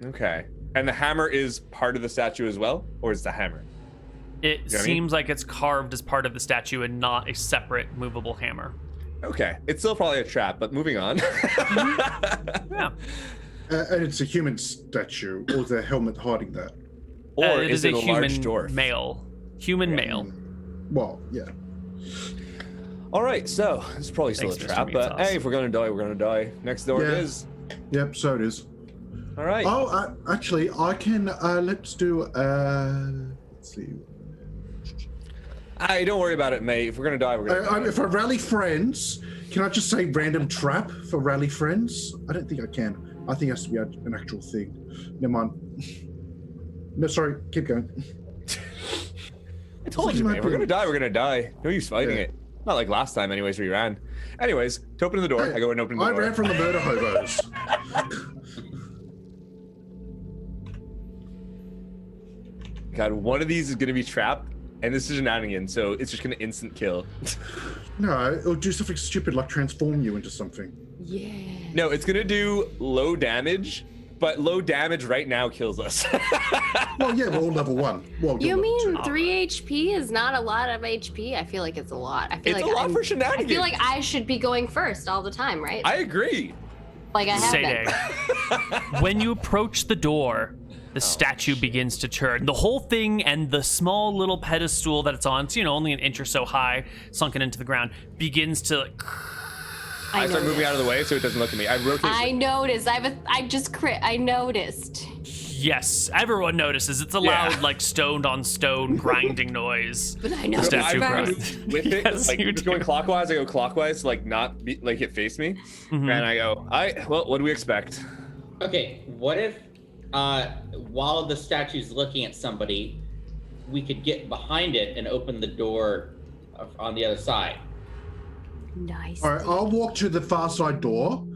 Okay. And the hammer is part of the statue as well, or is the hammer? It what I mean? seems like it's carved as part of the statue and not a separate movable hammer. Okay. It's still probably a trap, but moving on. Yeah. And it's a human statue, or is there a helmet hiding that? Or it is is it a a large human dwarf? male. Human male. Well, yeah. All right, so this is probably still Thanks, a Mr. trap, Meat but Sauce. hey, if we're gonna die, we're gonna die. Next door it Yeah. is. Yep, so it is. All right. Oh, actually, I can, let's do, let's see. Hey, don't worry about it, mate. If we're gonna die, we're gonna die. If I rally friends, can I just say random trap for rally friends? I don't think I can. I think it has to be an actual thing. Never mind. No, sorry, keep going. I told you, might man. If we're be- gonna die, we're gonna die. No use fighting Yeah. it. Not like last time, anyways, we ran. Anyways, to open the door, I go and open the I door. ran from the murder hobos. God, one of these is gonna be trapped, and this is Shenanigans, so it's just gonna instant kill. No, it'll do something stupid like transform you into something. Yeah. No, it's gonna do low damage, but low damage right now kills us. Well, yeah, we're all level 1. Well, You you're level mean 2. 3 HP is not a lot of HP? I feel like it's a lot. I feel It's like a lot I'm- for I Shenanigans. feel like I should be going first all the time, right? I agree. like I have been. Sayday. When you approach the door, the statue begins to turn. The whole thing and the small little pedestal that it's on, it's, you know, only an inch or so high, sunken into the ground, begins to like, I start moving noticed. out of the way so it doesn't look at me. I rotate. I noticed. I just crit. I noticed. yes, everyone notices. It's a loud, like, stone on stone grinding noise. But I know. So statue I grows. move with it, Yes, like you it's going do. clockwise. I go clockwise to like not be like it face me, and I go. Well, what do we expect? Okay, what if while the statue's looking at somebody, we could get behind it and open the door on the other side? Nice. All right, I'll walk to the far side door.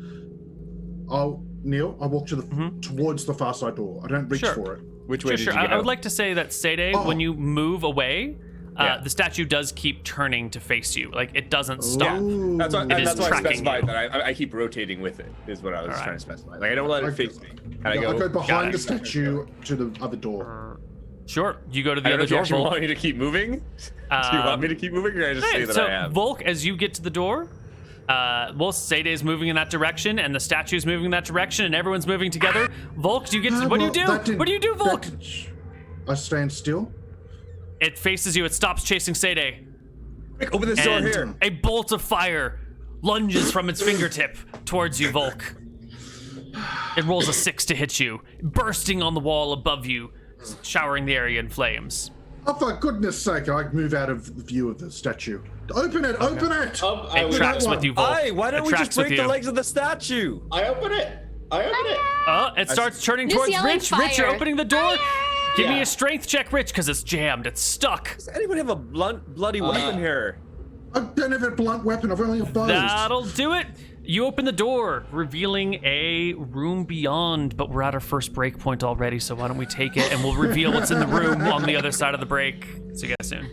Neal, I'll walk to the towards the far side door. I don't reach Sure. for it. Which way Sure, did sure. you go? I would like to say that Sayday, when you move away, Yeah. the statue does keep turning to face you. Like, it doesn't stop. Ooh. That's why, and is that's why I tracking specified you. that I keep rotating with it. Is what I was Alright. trying to specify. Like I don't let it face me. And I Yeah, go. I go Got behind it. the statue to the other door. Sure, you go to I the don't know other if you door. actually Volk. want me to keep moving. Do you want me to keep moving, or I just say Hey, that so I am? Volk, as you get to the door, Sayday's moving in that direction, and the statue's moving in that direction, and everyone's moving together. Volk, do you get? What do you do? What do you do, Volk? I stand still. It faces you. It stops chasing Sayday, Quick, open this door and here. a bolt of fire lunges from its fingertip towards you, Volk. It rolls a 6 to hit you, bursting on the wall above you, showering the area in flames. Oh, for goodness sake, I move out of the view of the statue. Open it, open it! Oh, It tracks with you, Volk. Hey, why don't It we just tracks with break the you. legs of the statue? I open it. It starts turning Just towards yelling Rich. Rich, you're fire. opening the door. Give me Yeah. a strength check, Rich, because it's jammed. It's stuck. Does anyone have a bloody weapon here? I don't have a blunt weapon, I've only got bows. That'll do it. You open the door, revealing a room beyond, but we're at our first break point already, so why don't we take it and we'll reveal what's in the room on the other side of the break. See you guys soon.